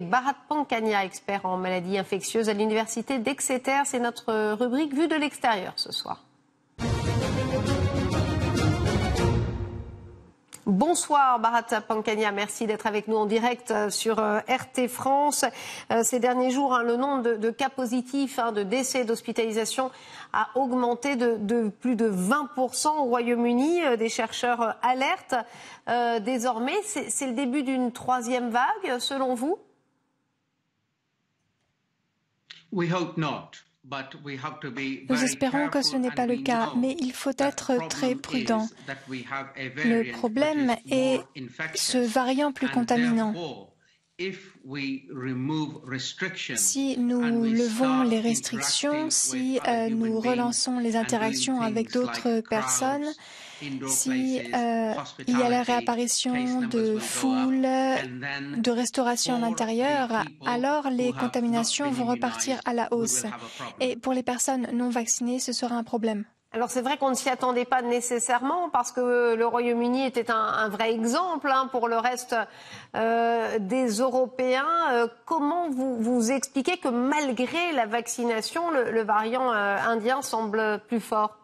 Bharat Pankhania, expert en maladies infectieuses à l'université d'Exeter. C'est notre rubrique Vue de l'extérieur ce soir. Bonsoir Bharat Pankhania, merci d'être avec nous en direct sur RT France. Ces derniers jours, le nombre de cas positifs, de décès, d'hospitalisation a augmenté de plus de 20% au Royaume-Uni. Des chercheurs alertent. Désormais, c'est le début d'une troisième vague, selon vous ? Nous espérons que ce n'est pas le cas, mais il faut être très prudent. Le problème est ce variant plus contaminant. Si nous levons les restrictions, si nous relançons les interactions avec d'autres personnes, si il y a la réapparition de foules, de restauration à l'intérieur, alors les contaminations vont repartir à la hausse. Et pour les personnes non vaccinées, ce sera un problème. Alors c'est vrai qu'on ne s'y attendait pas nécessairement parce que le Royaume-Uni était un vrai exemple pour le reste des Européens. Comment vous expliquez que malgré la vaccination, le variant indien semble plus fort ?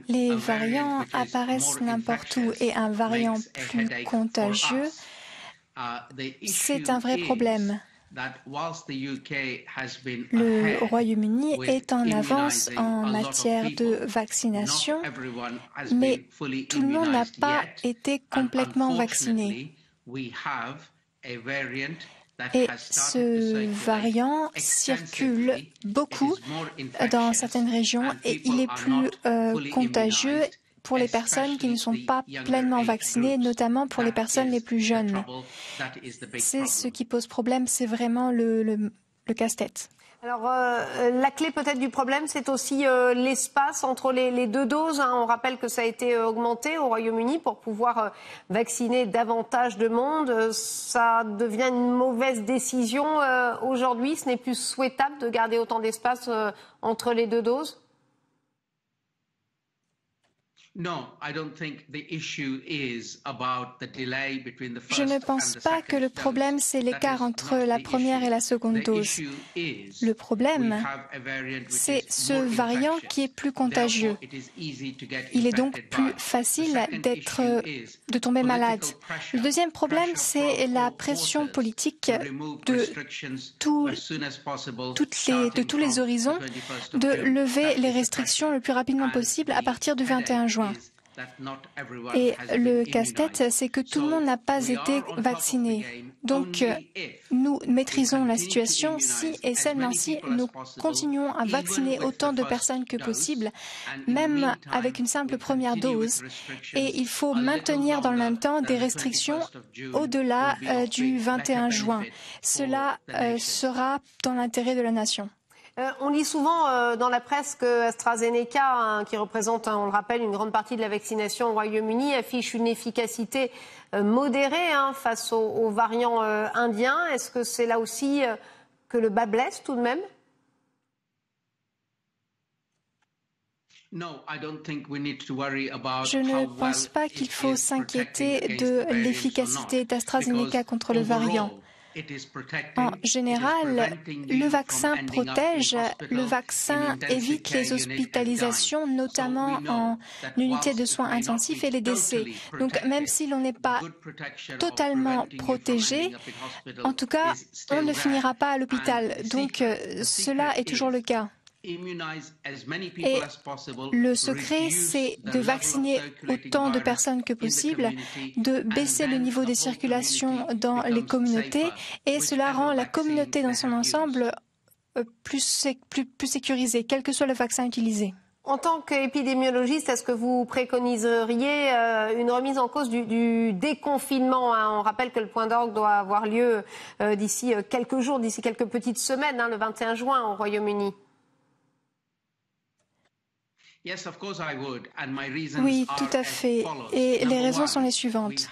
Les variants apparaissent n'importe où et un variant plus contagieux, c'est un vrai problème. Le Royaume-Uni est en avance en matière de vaccination, mais tout le monde n'a pas été complètement vacciné. Et ce variant circule beaucoup dans certaines régions et il est plus contagieux pour les personnes qui ne sont pas pleinement vaccinées, notamment pour les personnes les plus jeunes. C'est ce qui pose problème, c'est vraiment le casse-tête. Alors, la clé peut-être du problème, c'est aussi l'espace entre les deux doses. On rappelle que ça a été augmenté au Royaume-Uni pour pouvoir vacciner davantage de monde. Ça devient une mauvaise décision aujourd'hui. Ce n'est plus souhaitable de garder autant d'espace entre les deux doses ? Je ne pense pas que le problème, c'est l'écart entre la première et la seconde dose. Le problème, c'est ce variant qui est plus contagieux. Il est donc plus facile de tomber malade. Le deuxième problème, c'est la pression politique de tous les horizons de lever les restrictions le plus rapidement possible à partir du 21 juin. Et le casse-tête, c'est que tout le monde n'a pas été vacciné. Donc, nous maîtrisons la situation si et seulement si nous continuons à vacciner autant de personnes que possible, même avec une simple première dose. Et il faut maintenir dans le même temps des restrictions au-delà du 21 juin. Cela sera dans l'intérêt de la nation. On lit souvent dans la presse que AstraZeneca, qui représente, on le rappelle, une grande partie de la vaccination au Royaume-Uni, affiche une efficacité modérée face aux variants indiens. Est-ce que c'est là aussi que le bât blesse tout de même ? Je ne pense pas qu'il faut s'inquiéter de l'efficacité d'AstraZeneca contre le variant. En général, le vaccin protège, le vaccin évite les hospitalisations, notamment en unité de soins intensifs et les décès. Donc même si l'on n'est pas totalement protégé, en tout cas, on ne finira pas à l'hôpital. Donc cela est toujours le cas. Et le secret, c'est de vacciner autant de personnes que possible, de baisser le niveau des circulations dans les communautés et cela rend la communauté dans son ensemble plus sécurisée, quel que soit le vaccin utilisé. En tant qu'épidémiologiste, est-ce que vous préconiseriez une remise en cause du déconfinement ? On rappelle que le point d'orgue doit avoir lieu d'ici quelques jours, d'ici quelques petites semaines, le 21 juin au Royaume-Uni. Oui, tout à fait. Et les raisons sont les suivantes.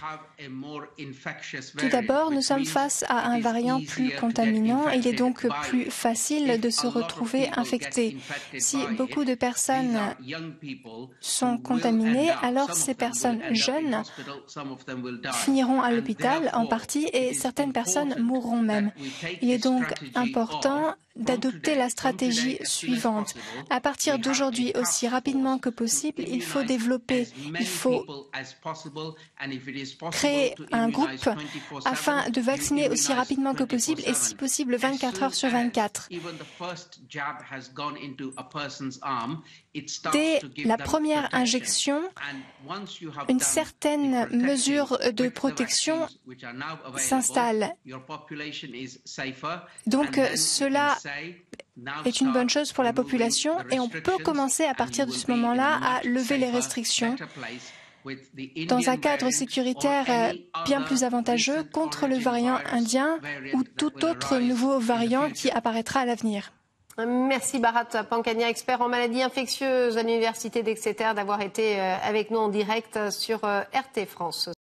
Tout d'abord, nous sommes face à un variant plus contaminant. Il est donc plus facile de se retrouver infecté. Si beaucoup de personnes sont contaminées, alors ces personnes jeunes finiront à l'hôpital en partie et certaines personnes mourront même. Il est donc important d'adopter la stratégie suivante. À partir d'aujourd'hui, aussi rapidement que possible, il faut développer, il faut créer un groupe afin de vacciner aussi rapidement que possible et si possible 24 heures sur 24. Dès la première injection, une certaine mesure de protection s'installe. Donc cela est une bonne chose pour la population et on peut commencer à partir de ce moment-là à lever les restrictions dans un cadre sécuritaire bien plus avantageux contre le variant indien ou tout autre nouveau variant qui apparaîtra à l'avenir. Merci Bharat Pankhania, expert en maladies infectieuses à l'Université d'Exeter, d'avoir été avec nous en direct sur RT France.